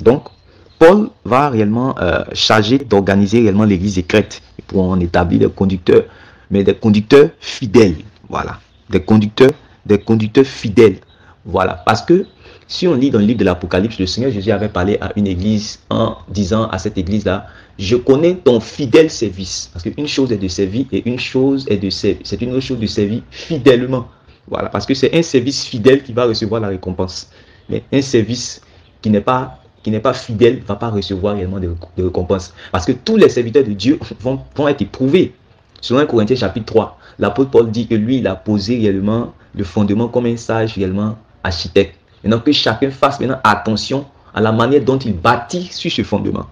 Donc, Paul va réellement charger d'organiser réellement l'église de Crète pour en établir des conducteurs, mais des conducteurs fidèles. Voilà, des conducteurs fidèles. Voilà, parce que si on lit dans le livre de l'Apocalypse, le Seigneur Jésus avait parlé à une église en disant à cette église-là, je connais ton fidèle service. Parce qu'une chose est de servir et une chose est de servir. C'est une autre chose de servir fidèlement. Voilà, parce que c'est un service fidèle qui va recevoir la récompense. Mais un service qui n'est pas fidèle ne va pas recevoir réellement de récompense. Parce que tous les serviteurs de Dieu vont être éprouvés. Selon 1 Corinthiens chapitre 3, l'apôtre Paul dit que lui, il a posé réellement le fondement comme un sage réellement architecte. Maintenant que chacun fasse maintenant attention à la manière dont il bâtit sur ce fondement.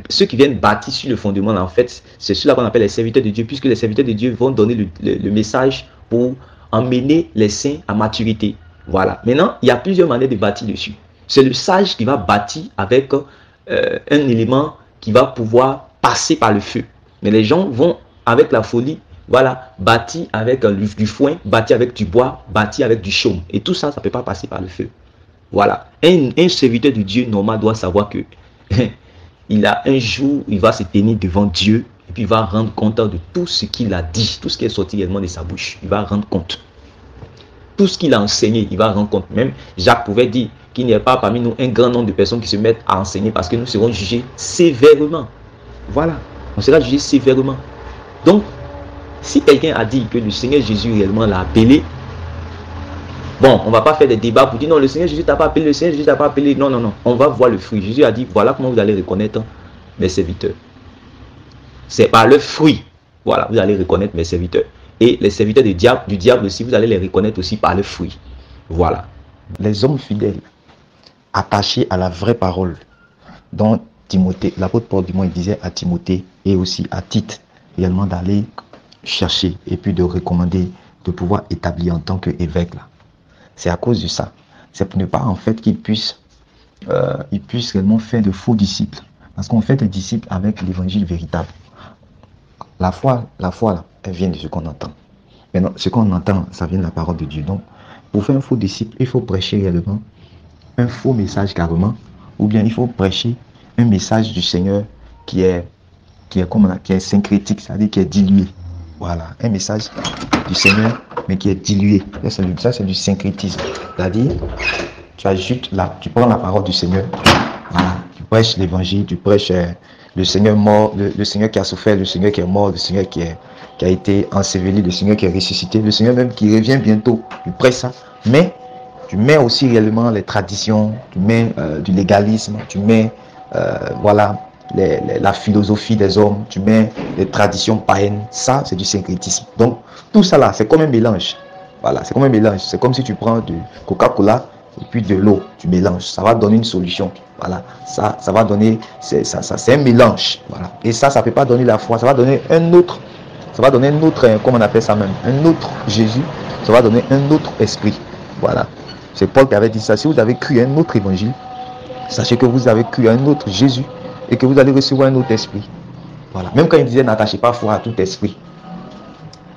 Ceux qui viennent bâtir sur le fondement, là, en fait, c'est ceux-là qu'on appelle les serviteurs de Dieu, puisque les serviteurs de Dieu vont donner le message pour emmener les saints à maturité. Voilà. Maintenant, il y a plusieurs manières de bâtir dessus. C'est le sage qui va bâtir avec un élément qui va pouvoir passer par le feu. Mais les gens vont, avec la folie, voilà, bâtir avec du foin, bâtir avec du bois, bâtir avec du chaume. Et tout ça, ça ne peut pas passer par le feu. Voilà. Un serviteur de Dieu normal doit savoir que il a un jour, il va se tenir devant Dieu et puis il va rendre compte de tout ce qu'il a dit, tout ce qui est sorti réellement de sa bouche. Il va rendre compte. Tout ce qu'il a enseigné, il va rendre compte. Même Jacques pouvait dire qu'il n'y a pas parmi nous un grand nombre de personnes qui se mettent à enseigner parce que nous serons jugés sévèrement. Voilà. On sera jugé sévèrement. Donc, si quelqu'un a dit que le Seigneur Jésus réellement l'a appelé, bon, on ne va pas faire des débats pour dire non, le Seigneur Jésus t'a pas appelé, le Seigneur Jésus t'a pas appelé. Non, non, non. On va voir le fruit. Jésus a dit, voilà comment vous allez reconnaître mes serviteurs. C'est par le fruit. Voilà, vous allez reconnaître mes serviteurs. Et les serviteurs du diable aussi, vous allez les reconnaître aussi par le fruit. Voilà. Les hommes fidèles, attachés à la vraie parole, dont Timothée, l'apôtre Paul, du moins, il disait à Timothée et aussi à Tite, également d'aller chercher et puis de recommander, de pouvoir établir en tant qu'évêque là. C'est à cause de ça. C'est pour ne pas en fait qu'ils puissent réellement faire de faux disciples. Parce qu'on fait des disciples avec l'évangile véritable. La foi là, elle vient de ce qu'on entend. Maintenant, ce qu'on entend, ça vient de la parole de Dieu. Donc, pour faire un faux disciple, il faut prêcher réellement un faux message carrément, ou bien il faut prêcher un message du Seigneur qui est syncrétique, c'est-à-dire qui est dilué. Voilà, un message du Seigneur, mais qui est dilué. Ça, c'est du syncrétisme. C'est-à-dire, tu prends la parole du Seigneur, voilà, tu prêches l'évangile, tu prêches le Seigneur mort, le Seigneur qui a souffert, le Seigneur qui est mort, le Seigneur qui a été enseveli, le Seigneur qui est ressuscité, le Seigneur même qui revient bientôt. Tu prêches ça, mais tu mets aussi réellement les traditions, tu mets du légalisme, tu mets voilà, la philosophie des hommes, tu mets les traditions païennes. Ça, c'est du syncrétisme. Donc, tout ça là, c'est comme un mélange. Voilà, c'est comme un mélange. C'est comme si tu prends du Coca-Cola et puis de l'eau, tu mélanges. Ça va donner une solution. Voilà, ça va donner, c'est un mélange. Voilà. Et ça peut pas donner la foi. Ça va donner un autre, comment on appelle ça même, un autre Jésus. Ça va donner un autre esprit. Voilà. C'est Paul qui avait dit ça. Si vous avez cru à un autre évangile, sachez que vous avez cru à un autre Jésus et que vous allez recevoir un autre esprit. Voilà. Même quand il disait n'attachez pas foi à tout esprit,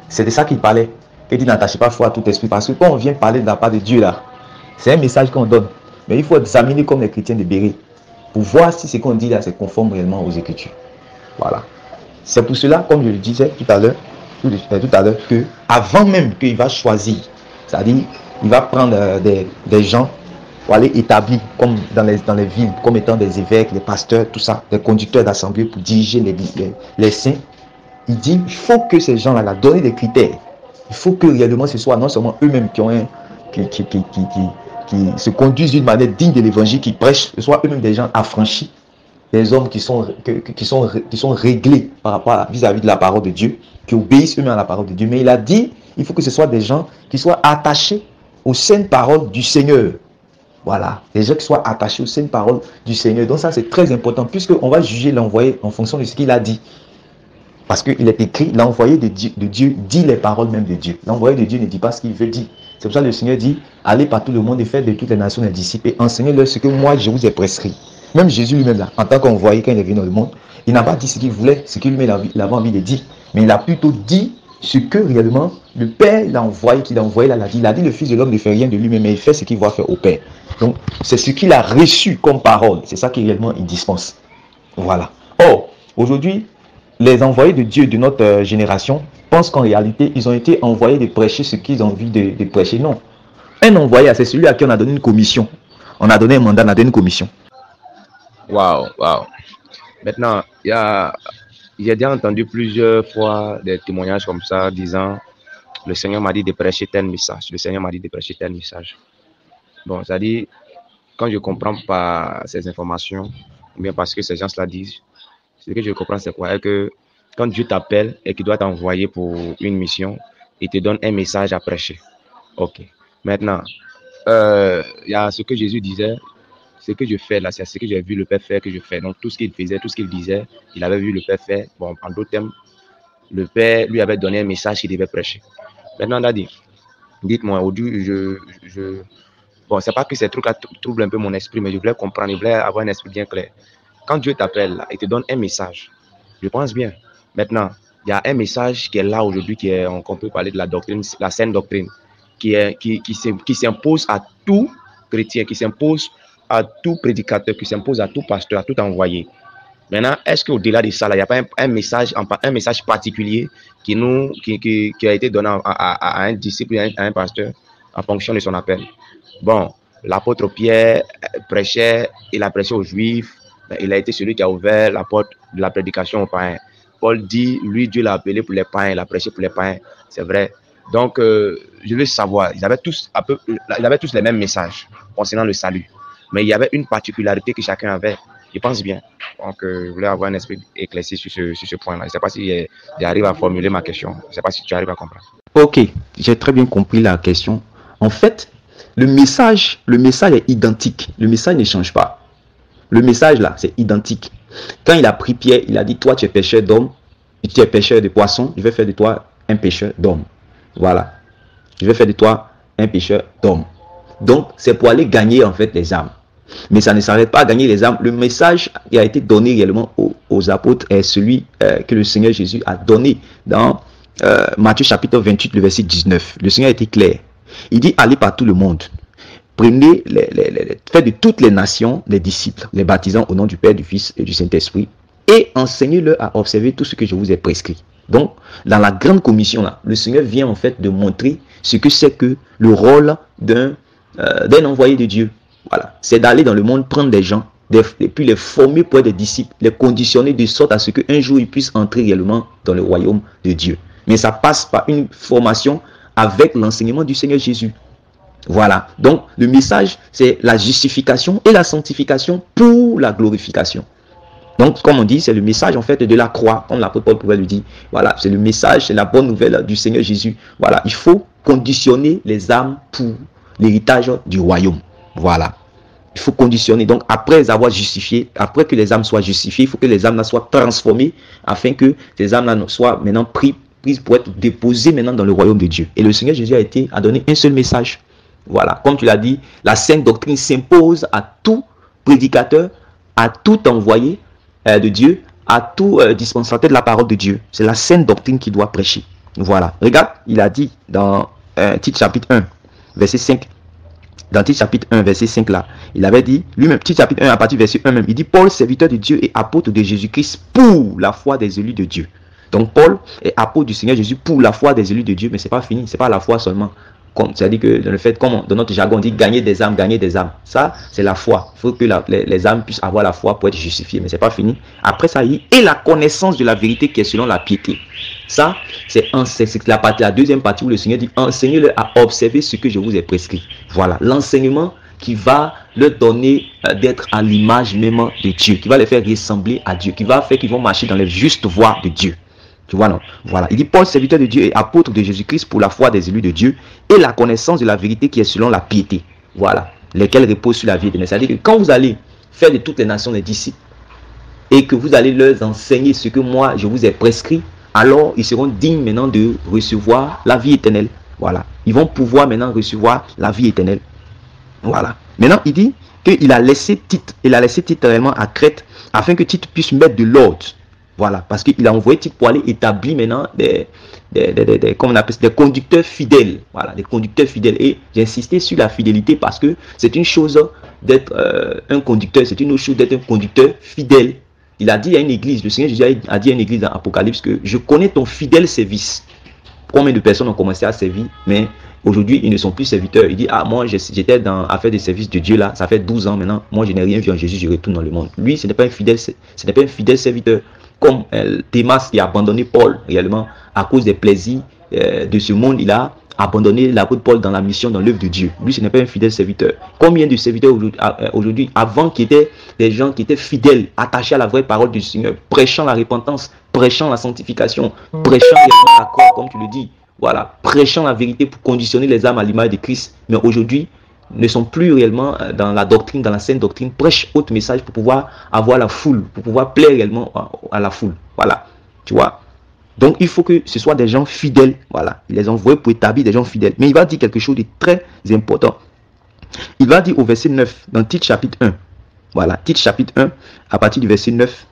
c'est de ça qu'il parlait. Il dit n'attachez pas foi à tout esprit, parce que quand on vient parler de la part de Dieu là, c'est un message qu'on donne. Mais il faut examiner comme les chrétiens de Béret pour voir si ce qu'on dit là c'est conforme réellement aux Écritures. Voilà. C'est pour cela, comme je le disais tout à l'heure, que avant même qu'il va choisir, c'est-à-dire il va prendre des gens pour aller établir comme dans les villes, comme étant des évêques, des pasteurs, tout ça, des conducteurs d'assemblée pour diriger les saints. Il dit, il faut que ces gens-là la donnent des critères. Il faut que réellement ce soit non seulement eux-mêmes qui se conduisent d'une manière digne de l'évangile, qui prêchent, ce soit eux-mêmes des gens affranchis, des hommes qui sont réglés par rapport vis-à-vis de la parole de Dieu, qui obéissent eux-mêmes à la parole de Dieu. Mais il a dit, il faut que ce soit des gens qui soient attachés aux saintes paroles du Seigneur. Voilà, des gens qui soient attachés aux saintes paroles du Seigneur. Donc ça c'est très important, puisqu'on va juger l'envoyé en fonction de ce qu'il a dit. Parce qu'il est écrit, l'envoyé de Dieu dit les paroles même de Dieu. L'envoyé de Dieu ne dit pas ce qu'il veut dire. C'est pour ça que le Seigneur dit, allez par tout le monde et faites de toutes les nations des disciples et enseignez-leur ce que moi je vous ai prescrit. Même Jésus lui-même là, en tant qu'envoyé quand il est venu dans le monde, il n'a pas dit ce qu'il voulait, ce qu'il lui-même avait envie de dire. Mais il a plutôt dit ce que réellement le Père l'a envoyé, qu'il a envoyé là, il a dit le Fils de l'homme ne fait rien de lui-même, mais il fait ce qu'il va faire au Père. Donc, c'est ce qu'il a reçu comme parole. C'est ça qu'il réellement il dispense. Voilà. Or, aujourd'hui, les envoyés de Dieu de notre génération pensent qu'en réalité, ils ont été envoyés de prêcher ce qu'ils ont envie de prêcher. Non. Un envoyé, c'est celui à qui on a donné une commission. On a donné un mandat, on a donné une commission. Waouh, waouh. Maintenant, j'ai déjà entendu plusieurs fois des témoignages comme ça disant le Seigneur m'a dit de prêcher tel message. Le Seigneur m'a dit de prêcher tel message. Bon, c'est-à-dire, quand je ne comprends pas ces informations, ou bien parce que ces gens-là disent, ce que je comprends, c'est quoi? Que quand Dieu t'appelle et qu'il doit t'envoyer pour une mission, il te donne un message à prêcher. Ok. Maintenant, il y a ce que Jésus disait, ce que je fais là, c'est ce que j'ai vu le Père faire que je fais. Donc, tout ce qu'il faisait, tout ce qu'il disait, il avait vu le Père faire. Bon, en d'autres termes, le Père lui avait donné un message qu'il devait prêcher. Maintenant, on a dit, dites-moi, aujourd'hui, bon, c'est pas que ces trucs-là troublent un peu mon esprit, mais je voulais comprendre, je voulais avoir un esprit bien clair. Quand Dieu t'appelle, il te donne un message. Je pense bien. Maintenant, il y a un message qui est là aujourd'hui, qu'on peut parler de la doctrine, la saine doctrine, qui s'impose à tout chrétien, qui s'impose à tout prédicateur, qui s'impose à tout pasteur, à tout envoyé. Maintenant, est-ce qu'au-delà de ça, il n'y a pas un message particulier qui a été donné à un disciple, à un pasteur, en fonction de son appel? Bon, l'apôtre Pierre prêchait, il a prêché aux Juifs, il a été celui qui a ouvert la porte de la prédication aux païens. Paul dit, lui, Dieu l'a appelé pour les païens, il a prêché pour les païens, c'est vrai. Donc, je veux savoir, ils avaient tous les mêmes messages concernant le salut, mais il y avait une particularité que chacun avait. Je pense bien. Donc, je voulais avoir un esprit éclairci sur ce point-là. Je ne sais pas si j'arrive à formuler ma question. Je ne sais pas si tu arrives à comprendre. Ok, j'ai très bien compris la question. En fait, le message est identique. Le message ne change pas. Le message là, c'est identique. Quand il a pris Pierre, il a dit, toi tu es pêcheur d'hommes, tu es pêcheur de poissons, je vais faire de toi un pêcheur d'hommes. Voilà. Je vais faire de toi un pêcheur d'hommes. Donc, c'est pour aller gagner en fait les âmes. Mais ça ne s'arrête pas à gagner les âmes. Le message qui a été donné réellement aux apôtres est celui que le Seigneur Jésus a donné dans Matthieu chapitre 28, le verset 19. Le Seigneur a été clair. Il dit, allez par tout le monde. Prenez, faites de toutes les nations les disciples, les baptisant au nom du Père, du Fils et du Saint-Esprit, et enseignez-leur à observer tout ce que je vous ai prescrit. Donc, dans la grande commission, là, le Seigneur vient en fait de montrer ce que c'est que le rôle d'un envoyé de Dieu. Voilà, c'est d'aller dans le monde prendre des gens, et puis les former pour être des disciples, les conditionner de sorte à ce qu'un jour ils puissent entrer réellement dans le royaume de Dieu. Mais ça passe par une formation avec l'enseignement du Seigneur Jésus. Voilà, donc le message, c'est la justification et la sanctification pour la glorification. Donc, comme on dit, c'est le message en fait de la croix, comme l'apôtre Paul pouvait le dire. Voilà, c'est le message, c'est la bonne nouvelle du Seigneur Jésus. Voilà, il faut conditionner les âmes pour l'héritage du royaume. Voilà, il faut conditionner. Donc, après avoir justifié, après que les âmes soient justifiées, il faut que les âmes soient transformées afin que ces âmes-là soient maintenant prises pour être déposées maintenant dans le royaume de Dieu. Et le Seigneur Jésus a donné un seul message. Voilà, comme tu l'as dit, la sainte doctrine s'impose à tout prédicateur, à tout envoyé de Dieu, à tout dispensateur de la parole de Dieu. C'est la sainte doctrine qui doit prêcher. Voilà, regarde, il a dit dans Tite chapitre 1, verset 5. Dans Tite chapitre 1, verset 5 là, il avait dit, lui-même, Tite chapitre 1 à partir du verset 1 même, il dit, Paul, serviteur de Dieu et apôtre de Jésus-Christ pour la foi des élus de Dieu. Donc Paul est apôtre du Seigneur Jésus pour la foi des élus de Dieu, mais c'est pas fini, c'est pas la foi seulement. C'est-à-dire que dans le fait, comme dans notre jargon, on dit gagner des âmes, gagner des âmes. Ça, c'est la foi. Il faut que les âmes puissent avoir la foi pour être justifiées, mais c'est pas fini. Après ça, il dit, et la connaissance de la vérité qui est selon la piété. Ça, c'est la deuxième partie où le Seigneur dit, enseignez-leur à observer ce que je vous ai prescrit. Voilà, l'enseignement qui va leur donner d'être à l'image même de Dieu, qui va les faire ressembler à Dieu, qui va faire qu'ils vont marcher dans les justes voies de Dieu. Tu vois, non? Voilà. Il dit, Paul, serviteur de Dieu et apôtre de Jésus-Christ pour la foi des élus de Dieu et la connaissance de la vérité qui est selon la piété. Voilà. Lesquels reposent sur la vie éternelle. C'est-à-dire que quand vous allez faire de toutes les nations des disciples et que vous allez leur enseigner ce que moi, je vous ai prescrit, alors ils seront dignes maintenant de recevoir la vie éternelle. Voilà. Ils vont pouvoir maintenant recevoir la vie éternelle. Voilà. Maintenant, il dit qu'il a laissé Tite réellement à Crète afin que Tite puisse mettre de l'ordre. Voilà, parce qu'il a envoyé pour aller établir maintenant comment on appelle ça, des conducteurs fidèles. Voilà, des conducteurs fidèles. Et j'ai insisté sur la fidélité parce que c'est une chose d'être un conducteur, c'est une autre chose d'être un conducteur fidèle. Il a dit à une église, le Seigneur Jésus a dit à une église dans Apocalypse que je connais ton fidèle service. Combien de personnes ont commencé à servir, mais aujourd'hui, ils ne sont plus serviteurs. Il dit, ah, moi, j'étais à faire des services de Dieu là, ça fait 12 ans maintenant. Moi, je n'ai rien vu en Jésus, je retourne dans le monde. Lui, ce n'est pas un fidèle serviteur. Comme Thémas qui a abandonné Paul réellement à cause des plaisirs de ce monde, il a abandonné l'apôtre Paul dans la mission, dans l'œuvre de Dieu. Lui, ce n'est pas un fidèle serviteur. Combien de serviteurs aujourd'hui, avant qui étaient des gens qui étaient fidèles, attachés à la vraie parole du Seigneur, prêchant la repentance, prêchant la sanctification, prêchant la croix, comme tu le dis, voilà, prêchant la vérité pour conditionner les âmes à l'image de Christ. Mais aujourd'hui, ne sont plus réellement dans la doctrine, dans la sainte doctrine, prêchent autre message pour pouvoir avoir la foule, pour pouvoir plaire réellement à la foule. Voilà, tu vois. Donc, il faut que ce soit des gens fidèles. Voilà, il les envoie pour établir des gens fidèles. Mais il va dire quelque chose de très important. Il va dire au verset 9, dans Tite chapitre 1. Voilà, Tite chapitre 1, à partir du verset 9,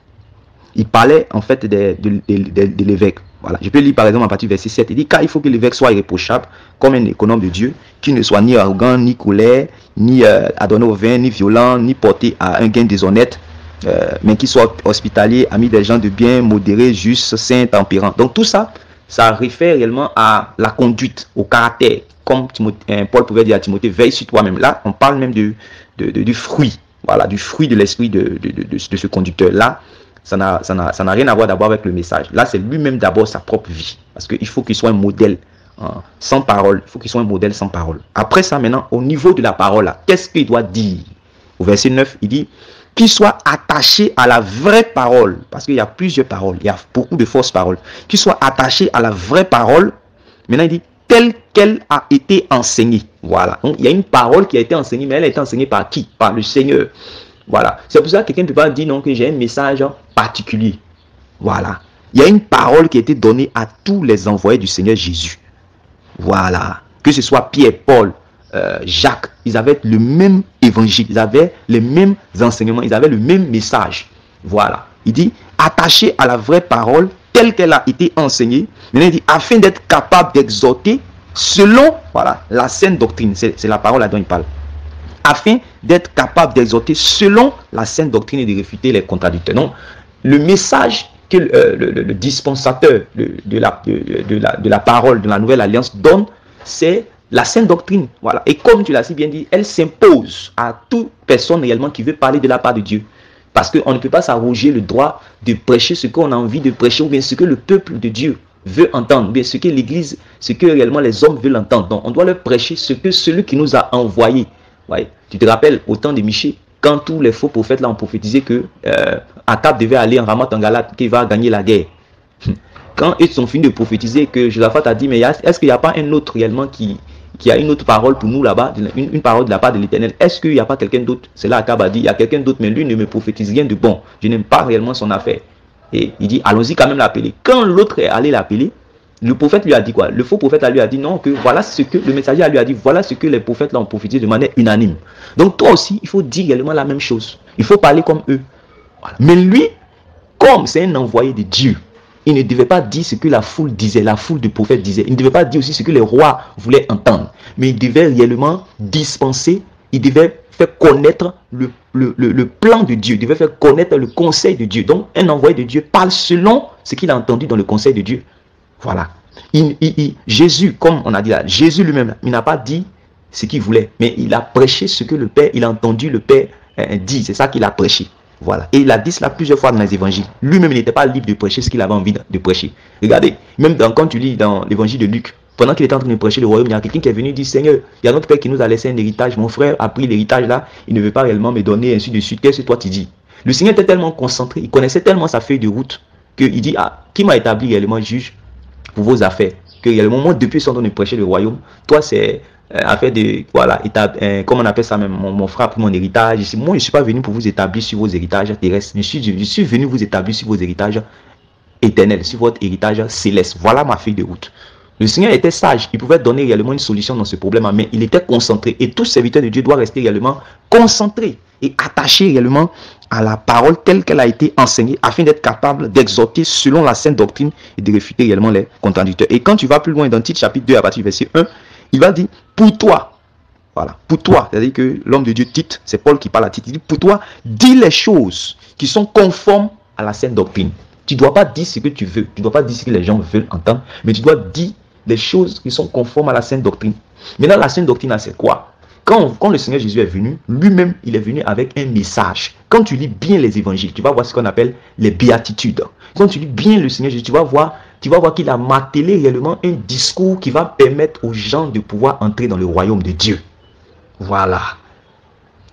il parlait en fait de l'évêque. Voilà. Je peux lire par exemple à partir du verset 7. Il dit, car il faut que l'évêque soit irréprochable, comme un économe de Dieu, qui ne soit ni arrogant, ni colère, ni adonné au vin, ni violent, ni porté à un gain déshonnête, mais qui soit hospitalier, ami des gens de bien, modéré, juste, saint, tempérant. Donc tout ça, ça réfère réellement à la conduite, au caractère. Comme Paul pouvait dire à Timothée, veille sur toi-même. Là, on parle même du fruit. Voilà, du fruit de l'esprit de ce conducteur-là. Ça n'a rien à voir d'abord avec le message. Là, c'est lui-même d'abord sa propre vie. Parce qu'il faut qu'il soit un modèle sans parole. Il faut qu'il soit un modèle sans parole. Après ça, maintenant, au niveau de la parole, qu'est-ce qu'il doit dire? Au verset 9, il dit qu'il soit attaché à la vraie parole. Parce qu'il y a plusieurs paroles. Il y a beaucoup de fausses paroles. Qu'il soit attaché à la vraie parole. Maintenant, il dit telle qu'elle a été enseignée. Voilà. Donc, il y a une parole qui a été enseignée, mais elle a été enseignée par qui? Par le Seigneur. Voilà. C'est pour ça que quelqu'un ne peut pas dire non, que j'ai un message particulier. Voilà. Il y a une parole qui a été donnée à tous les envoyés du Seigneur Jésus. Voilà. Que ce soit Pierre, Paul, Jacques, ils avaient le même évangile, ils avaient les mêmes enseignements, ils avaient le même message. Voilà. Il dit, attaché à la vraie parole, telle qu'elle a été enseignée, il dit, afin d'être capable d'exhorter selon, voilà, la sainte doctrine. C'est la parole là dont il parle. Afin d'être capable d'exhorter selon la sainte doctrine et de réfuter les contradicteurs. Non, le message que le dispensateur de la parole de la nouvelle alliance donne, c'est la sainte doctrine. Voilà. Et comme tu l'as si bien dit, elle s'impose à toute personne réellement qui veut parler de la part de Dieu. Parce qu'on ne peut pas s'arroger le droit de prêcher ce qu'on a envie de prêcher ou bien ce que le peuple de Dieu veut entendre, bien ce que l'Église, ce que réellement les hommes veulent entendre. Donc on doit leur prêcher ce que celui qui nous a envoyés. Ouais. Tu te rappelles au temps de Michée, quand tous les faux prophètes là ont prophétisé que Akab devait aller en Ramoth en Galate, qu'il va gagner la guerre. Quand ils sont finis de prophétiser, que Josaphat a dit, mais est-ce qu'il n'y a pas un autre réellement qui a une autre parole pour nous là-bas, une parole de la part de l'Éternel? Est-ce qu'il n'y a pas quelqu'un d'autre? C'est là Akab a dit, il y a quelqu'un d'autre, mais lui ne me prophétise rien de bon. Je n'aime pas réellement son affaire. Et il dit, allons-y quand même l'appeler. Quand l'autre est allé l'appeler, le prophète lui a dit quoi? Le faux prophète lui a dit non, que voilà ce que le messager lui a dit, voilà ce que les prophètes là ont prophétisé de manière unanime. Donc toi aussi, il faut dire également la même chose. Il faut parler comme eux. Voilà. Mais lui, comme c'est un envoyé de Dieu, il ne devait pas dire ce que la foule disait, la foule de prophètes disait. Il ne devait pas dire aussi ce que les rois voulaient entendre. Mais il devait réellement dispenser, il devait faire connaître le plan de Dieu, il devait faire connaître le conseil de Dieu. Donc un envoyé de Dieu parle selon ce qu'il a entendu dans le conseil de Dieu. Voilà. Jésus, comme on a dit là, Jésus lui-même, il n'a pas dit ce qu'il voulait, mais il a prêché ce que le Père, il a entendu le Père dire. C'est ça qu'il a prêché. Voilà. Et il a dit cela plusieurs fois dans les évangiles. Lui-même, il n'était pas libre de prêcher ce qu'il avait envie de prêcher. Regardez, même quand tu lis dans l'évangile de Luc, pendant qu'il était en train de prêcher le royaume, il y a quelqu'un qui est venu dire, Seigneur, il y a notre Père qui nous a laissé un héritage. Mon frère a pris l'héritage là, il ne veut pas réellement me donner, ainsi de suite. Qu'est-ce que toi tu dis? Le Seigneur était tellement concentré, il connaissait tellement sa feuille de route, qu'il dit, ah, qui m'a établi réellement juge pour vos affaires? Que réellement, moi, depuis son temps de prêcher le royaume, toi, c'est affaire de, voilà, comment on appelle ça même, mon frère a pris mon héritage. Moi, je ne suis pas venu pour vous établir sur vos héritages terrestres. Je suis venu vous établir sur vos héritages éternels, sur votre héritage céleste. Voilà ma feuille de route. Le Seigneur était sage, il pouvait donner réellement une solution dans ce problème, mais il était concentré. Et tout serviteur de Dieu doit rester réellement concentré et attaché réellement à la parole telle qu'elle a été enseignée afin d'être capable d'exhorter selon la sainte doctrine et de réfuter réellement les contradicteurs. Et quand tu vas plus loin dans Tite chapitre 2 à partir du verset 1, il va dire pour toi. Voilà, pour toi, c'est-à-dire que l'homme de Dieu Tite, c'est Paul qui parle à Tite, il dit pour toi, dis les choses qui sont conformes à la sainte doctrine. Tu ne dois pas dire ce que tu veux, tu ne dois pas dire ce que les gens veulent entendre, mais tu dois dire des choses qui sont conformes à la sainte doctrine. Maintenant, la sainte doctrine, c'est quoi? Quand le Seigneur Jésus est venu, lui-même, il est venu avec un message. Quand tu lis bien les évangiles, tu vas voir ce qu'on appelle les béatitudes. Quand tu lis bien le Seigneur Jésus, tu vas voir qu'il a martelé réellement un discours qui va permettre aux gens de pouvoir entrer dans le royaume de Dieu. Voilà.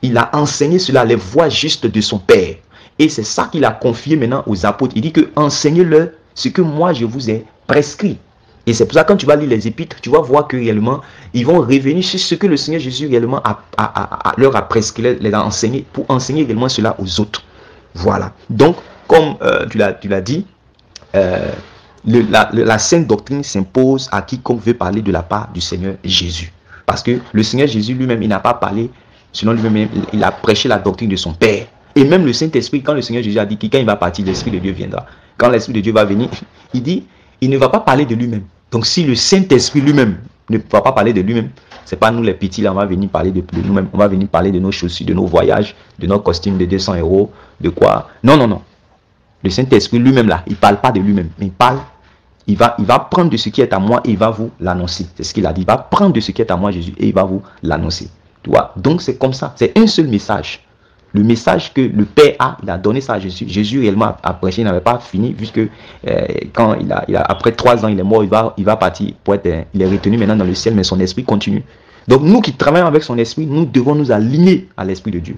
Il a enseigné cela, les voies justes de son Père. Et c'est ça qu'il a confié maintenant aux apôtres. Il dit que enseignez-leur ce que moi je vous ai prescrit. Et c'est pour ça que quand tu vas lire les épîtres, tu vas voir que réellement, ils vont revenir sur ce que le Seigneur Jésus réellement leur a prescrit, les a enseigné, pour enseigner réellement cela aux autres. Voilà. Donc, comme tu l'as dit, la sainte doctrine s'impose à quiconque veut parler de la part du Seigneur Jésus. Parce que le Seigneur Jésus lui-même, il n'a pas parlé, selon lui-même, il a prêché la doctrine de son Père. Et même le Saint-Esprit, quand le Seigneur Jésus a dit que quand il va partir, l'Esprit de Dieu viendra. Quand l'Esprit de Dieu va venir, il dit, il ne va pas parler de lui-même. Donc si le Saint-Esprit lui-même ne va pas parler de lui-même, c'est pas nous les petits là, on va venir parler de nous-mêmes, on va venir parler de nos chaussures, de nos voyages, de nos costumes de 200 €, de quoi. Non, non, non. Le Saint-Esprit lui-même là, il ne parle pas de lui-même, mais il va prendre de ce qui est à moi et il va vous l'annoncer. C'est ce qu'il a dit. Il va prendre de ce qui est à moi, Jésus, et il va vous l'annoncer. Tu vois? Donc c'est comme ça. C'est un seul message. Le message que le Père a, il a donné ça à Jésus. Jésus réellement a prêché, il n'avait pas fini, puisque quand après 3 ans, il est mort, il va partir pour être, il est retenu maintenant dans le ciel, mais son esprit continue. Donc nous qui travaillons avec son esprit, nous devons nous aligner à l'esprit de Dieu.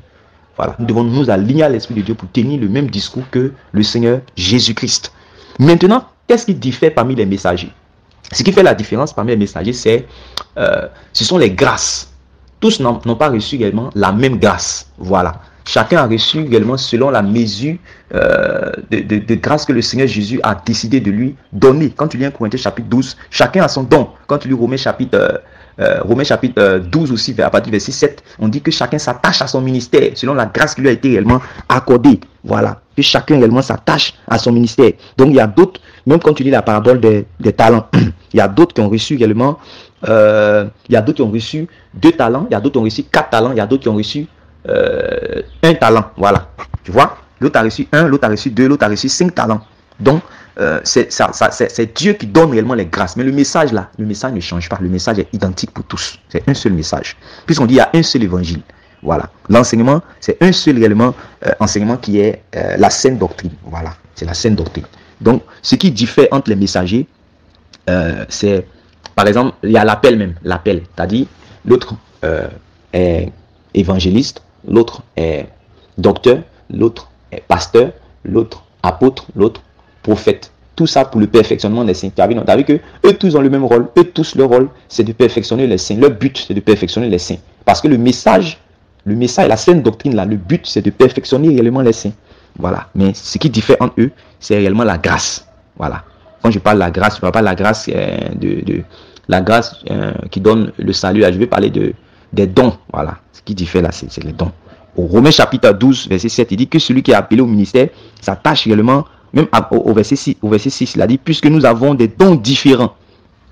Voilà, nous devons nous aligner à l'esprit de Dieu pour tenir le même discours que le Seigneur Jésus-Christ. Maintenant, qu'est-ce qui diffère parmi les messagers? Ce qui fait la différence parmi les messagers, ce sont les grâces. Tous n'ont pas reçu également la même grâce. Voilà. Chacun a reçu également selon la mesure de grâce que le Seigneur Jésus a décidé de lui donner. Quand tu lis 1 Corinthiens chapitre 12, chacun a son don. Quand tu lis Romains chapitre 12 aussi, à partir du verset 7, on dit que chacun s'attache à son ministère selon la grâce qui lui a été réellement accordée. Voilà. Que chacun réellement s'attache à son ministère. Donc il y a d'autres, même quand tu lis la parabole des talents, il y a d'autres qui ont reçu également, il y a d'autres qui ont reçu 2 talents, il y a d'autres qui ont reçu 4 talents, il y a d'autres qui ont reçu 1 talent. Voilà. Tu vois, l'autre a reçu 1, l'autre a reçu 2, l'autre a reçu 5 talents. Donc, c'est Dieu qui donne réellement les grâces. Mais le message là, le message ne change pas. Le message est identique pour tous. C'est un seul message. Puisqu'on dit il y a un seul évangile. Voilà. L'enseignement, c'est un seul réellement enseignement qui est la sainte doctrine. Voilà. C'est la sainte doctrine. Donc, ce qui diffère entre les messagers, c'est, par exemple, il y a l'appel même. L'appel. C'est-à-dire, l'autre est évangéliste, l'autre est docteur, l'autre est pasteur, l'autre apôtre, l'autre prophète. Tout ça pour le perfectionnement des saints. Tu as vu que eux tous ont le même rôle. Eux tous, leur rôle, c'est de perfectionner les saints. Leur but, c'est de perfectionner les saints. Parce que le message, la sainte doctrine là, le but, c'est de perfectionner réellement les saints. Voilà. Mais ce qui diffère entre eux, c'est réellement la grâce. Voilà. Quand je parle de la grâce, je ne parle pas de la grâce la grâce qui donne le salut. Là, je vais parler des dons. Voilà. Ce qui diffère là, c'est les dons. Au Romains chapitre 12, verset 7, il dit que celui qui est appelé au ministère s'attache réellement, même au verset 6, il a dit, puisque nous avons des dons différents,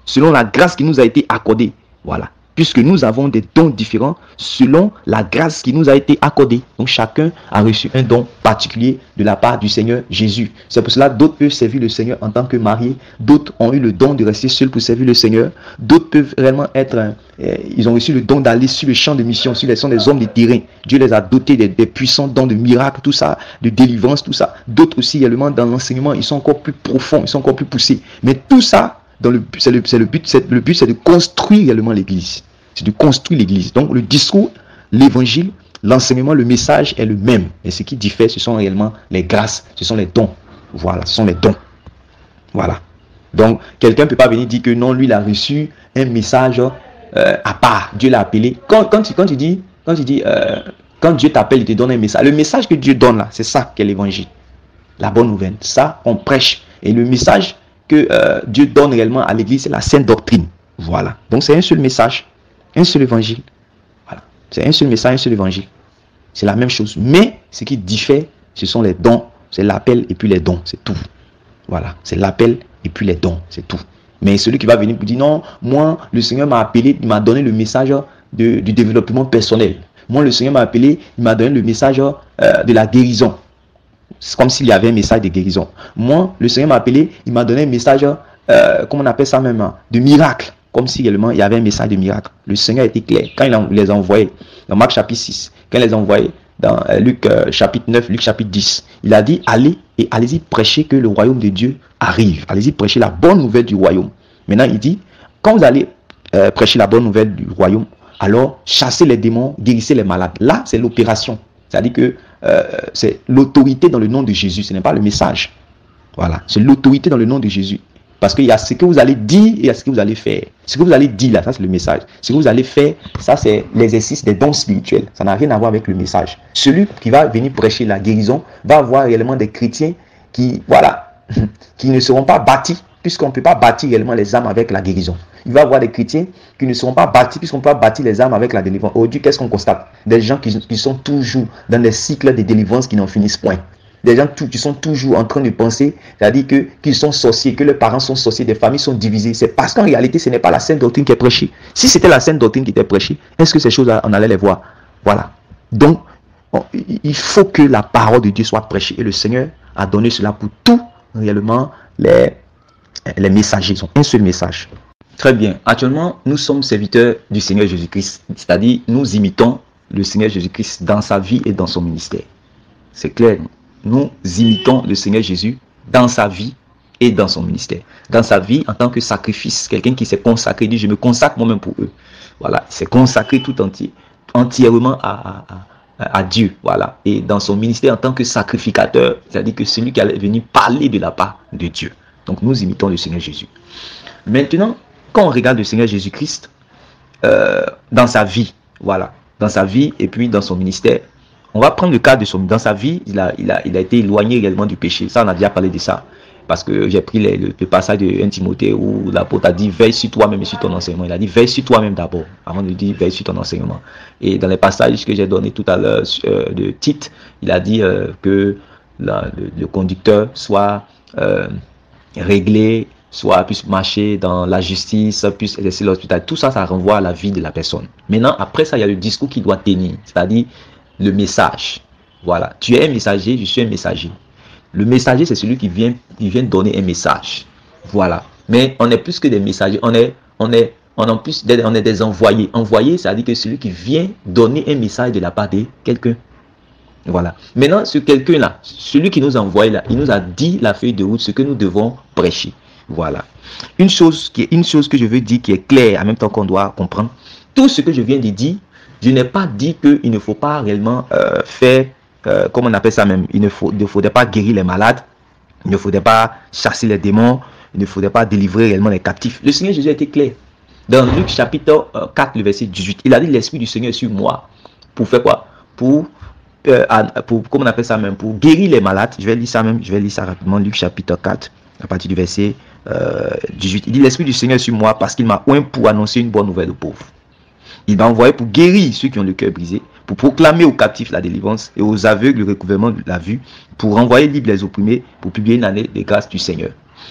selon la grâce qui nous a été accordée. Voilà. Puisque nous avons des dons différents selon la grâce qui nous a été accordée. Donc chacun a reçu un don particulier de la part du Seigneur Jésus. C'est pour cela que d'autres peuvent servir le Seigneur en tant que mariés. D'autres ont eu le don de rester seuls pour servir le Seigneur. D'autres peuvent réellement être... ils ont reçu le don d'aller sur le champ de mission. Sur les sont des hommes de terrain. Dieu les a dotés des puissants dons de miracles, tout ça, de délivrance, tout ça. D'autres aussi, également, dans l'enseignement, ils sont encore plus profonds, ils sont encore plus poussés. Mais tout ça... Le but, c'est de construire réellement l'église. C'est de construire l'église. Donc le discours, l'évangile, l'enseignement, le message est le même. Mais ce qui diffère, ce sont réellement les grâces, ce sont les dons. Voilà, ce sont les dons. Voilà. Donc quelqu'un ne peut pas venir dire que non, lui il a reçu un message à part. Dieu l'a appelé. Quand Dieu t'appelle, il te donne un message. Le message que Dieu donne là, c'est ça qu'est l'évangile. La bonne nouvelle. Ça, on prêche. Et le message que Dieu donne réellement à l'église, c'est la sainte doctrine. Voilà. Donc c'est un seul message, un seul évangile. Voilà. C'est un seul message, un seul évangile. C'est la même chose. Mais Ce qui diffère, ce sont les dons. C'est l'appel et puis les dons, c'est tout. Voilà, c'est l'appel et puis les dons, c'est tout. Mais celui qui va venir pour dire non, moi, le Seigneur m'a appelé, il m'a donné le message du développement personnel. Moi, le Seigneur m'a appelé, il m'a donné le message de la guérison. C'est comme s'il y avait un message de guérison. Moi, le Seigneur m'a appelé, il m'a donné un message, comment on appelle ça même, de miracle. Comme si réellement il y avait un message de miracle. Le Seigneur était clair. Quand il les a envoyés, dans Marc chapitre 6, quand il les a envoyés, dans Luc chapitre 9, Luc chapitre 10, il a dit, allez et allez-y prêcher que le royaume de Dieu arrive. Allez-y prêcher la bonne nouvelle du royaume. Maintenant, il dit, quand vous allez prêcher la bonne nouvelle du royaume, alors chassez les démons, guérissez les malades. Là, c'est l'opération. C'est-à-dire que c'est l'autorité dans le nom de Jésus. Ce n'est pas le message. Voilà, c'est l'autorité dans le nom de Jésus. Parce qu'il y a ce que vous allez dire et il y a ce que vous allez faire. Ce que vous allez dire là, ça c'est le message. Ce que vous allez faire, ça c'est l'exercice des dons spirituels. Ça n'a rien à voir avec le message. Celui qui va venir prêcher la guérison va avoir réellement des chrétiens qui, voilà, qui ne seront pas bâtis, puisqu'on ne peut pas bâtir réellement les âmes avec la guérison. Il va y avoir des chrétiens qui ne seront pas bâtis, puisqu'on ne peut pas bâtir les âmes avec la délivrance. Aujourd'hui, qu'est-ce qu'on constate? Des gens qui sont toujours dans des cycles de délivrance qui n'en finissent point. Des gens qui sont toujours en train de penser, c'est-à-dire qu'ils sont sorciers, que leurs parents sont sorciers, des familles sont divisées. C'est parce qu'en réalité, ce n'est pas la sainte doctrine qui est prêchée. Si c'était la sainte doctrine qui était prêchée, est-ce que ces choses-là, on allait les voir? Voilà. Donc, il faut que la parole de Dieu soit prêchée. Et le Seigneur a donné cela pour tout, réellement, les messagers. Ils ont un seul message. Très bien. Actuellement, nous sommes serviteurs du Seigneur Jésus-Christ. C'est-à-dire, nous imitons le Seigneur Jésus-Christ dans sa vie et dans son ministère. C'est clair. Nous imitons le Seigneur Jésus dans sa vie et dans son ministère. Dans sa vie, en tant que sacrifice, quelqu'un qui s'est consacré, dit je me consacre moi-même pour eux. Voilà, il s'est consacré tout entièrement à Dieu. Voilà. Et dans son ministère, en tant que sacrificateur, c'est-à-dire que celui qui allait venir parler de la part de Dieu. Donc nous imitons le Seigneur Jésus. Maintenant, quand on regarde le Seigneur Jésus-Christ dans sa vie, voilà, dans sa vie et puis dans son ministère, on va prendre le cas de dans sa vie, il a été éloigné réellement du péché. Ça, on a déjà parlé de ça. Parce que j'ai pris le passage de 1 Timothée où l'apôtre a dit veille sur toi-même et sur ton enseignement. Il a dit veille sur toi-même d'abord, avant de dire veille sur ton enseignement. Et dans les passages que j'ai donnés tout à l'heure de Tite, il a dit que le conducteur soit réglé, soit puisse marcher dans la justice, puisse exercer l'hospitalité. Tout ça, ça renvoie à la vie de la personne. Maintenant, après ça, il y a le discours qui doit tenir. C'est-à-dire le message. Voilà. Tu es un messager, je suis un messager. Le messager, c'est celui qui vient donner un message. Voilà. Mais on est plus que des messagers. On est des envoyés. Envoyé, c'est-à-dire que celui qui vient donner un message de la part de quelqu'un. Voilà. Maintenant, ce quelqu'un-là, celui qui nous a envoyé là, il nous a dit la feuille de route, ce que nous devons prêcher. Voilà. Une chose que je veux dire qui est claire, en même temps qu'on doit comprendre, tout ce que je viens de dire, je n'ai pas dit qu'il ne faut pas réellement faire, comment on appelle ça même, il ne faudrait pas guérir les malades, il ne faudrait pas chasser les démons, il ne faudrait pas délivrer réellement les captifs. Le Seigneur Jésus a été clair. Dans Luc chapitre 4, le verset 18, il a dit l'Esprit du Seigneur est sur moi. Pour faire quoi? Pour comment on appelle ça même, pour guérir les malades. Je vais lire ça rapidement, Luc chapitre 4, à partir du verset 18. Il dit l'Esprit du Seigneur est sur moi parce qu'il m'a oint pour annoncer une bonne nouvelle aux pauvres. Il m'a envoyé pour guérir ceux qui ont le cœur brisé, pour proclamer aux captifs la délivrance et aux aveugles le recouvrement de la vue, pour renvoyer libres les opprimés, pour publier une année des grâces du Seigneur.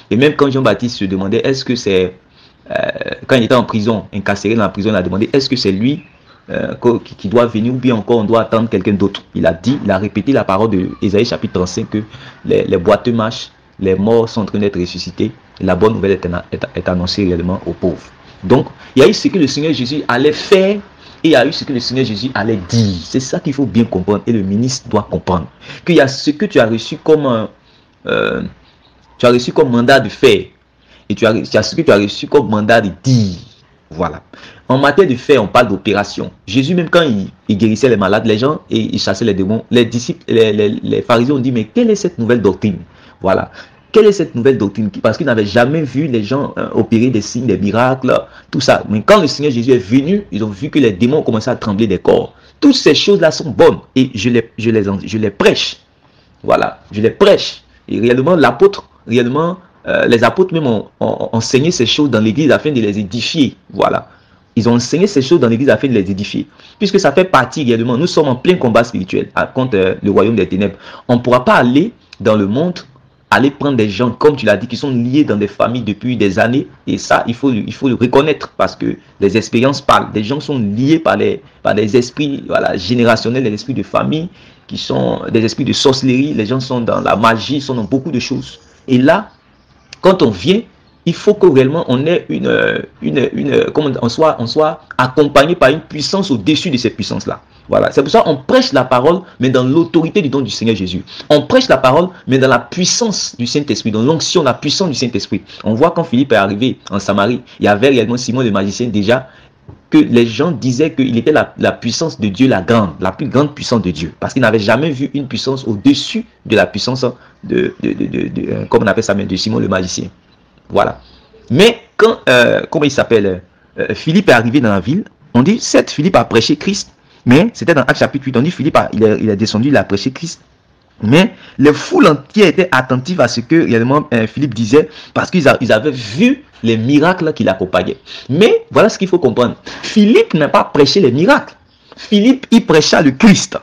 Et même quand Jean-Baptiste se demandait, est-ce que c'est, quand il était en prison, incarcéré dans la prison, il a demandé, est-ce que c'est lui qui doit venir ou bien encore on doit attendre quelqu'un d'autre? Il a répété la parole de Ésaïe chapitre 35 que les boiteux marchent, les morts sont en train d'être ressuscités, et la bonne nouvelle est annoncée réellement aux pauvres. Donc, il y a eu ce que le Seigneur Jésus allait faire et il y a eu ce que le Seigneur Jésus allait dire. C'est ça qu'il faut bien comprendre et le ministre doit comprendre. Qu'il y a ce que tu as reçu comme mandat de faire et il y a ce que tu as reçu comme mandat de dire. Voilà. En matière de faire, on parle d'opération. Jésus, même quand il guérissait les malades, les gens, et il chassait les démons, les disciples, les pharisiens ont dit, mais quelle est cette nouvelle doctrine? Voilà. Quelle est cette nouvelle doctrine? Parce qu'ils n'avaient jamais vu les gens opérer des signes, des miracles, tout ça. Mais quand le Seigneur Jésus est venu, ils ont vu que les démons ont commencé à trembler des corps. Toutes ces choses-là sont bonnes et je les prêche. Voilà, je les prêche. Et réellement, les apôtres même ont enseigné ces choses dans l'église afin de les édifier. Voilà. Ils ont enseigné ces choses dans l'église afin de les édifier. Puisque ça fait partie également, nous sommes en plein combat spirituel contre le royaume des ténèbres. On ne pourra pas aller dans le monde, aller prendre des gens, comme tu l'as dit, qui sont liés dans des familles depuis des années. Et ça, il faut le reconnaître parce que les expériences parlent. Des gens sont liés par des esprits voilà, générationnels, des esprits de famille, qui sont des esprits de sorcellerie. Les gens sont dans la magie, sont dans beaucoup de choses. Et là, quand on vient, il faut que réellement on ait on soit accompagné par une puissance au-dessus de ces puissances-là. Voilà, c'est pour ça qu'on prêche la parole, mais dans l'autorité du don du Seigneur Jésus. On prêche la parole, mais dans la puissance du Saint-Esprit, dans l'onction, la puissance du Saint-Esprit. On voit quand Philippe est arrivé en Samarie, il y avait réellement Simon le magicien déjà, que les gens disaient qu'il était la puissance de Dieu, la plus grande puissance de Dieu. Parce qu'ils n'avaient jamais vu une puissance au-dessus de la puissance comme on appelle ça, de Simon le magicien. Voilà. Mais quand, comment il s'appelle, Philippe est arrivé dans la ville, on dit, certes, Philippe a prêché Christ, mais c'était dans Actes chapitre 8, on dit, Philippe, il est descendu, il a prêché Christ. Mais les foules entières étaient attentives à ce que réellement Philippe disait, parce qu'ils avaient vu les miracles qui l'accompagnaient. Mais voilà ce qu'il faut comprendre. Philippe n'a pas prêché les miracles. Philippe, il prêcha le Christ.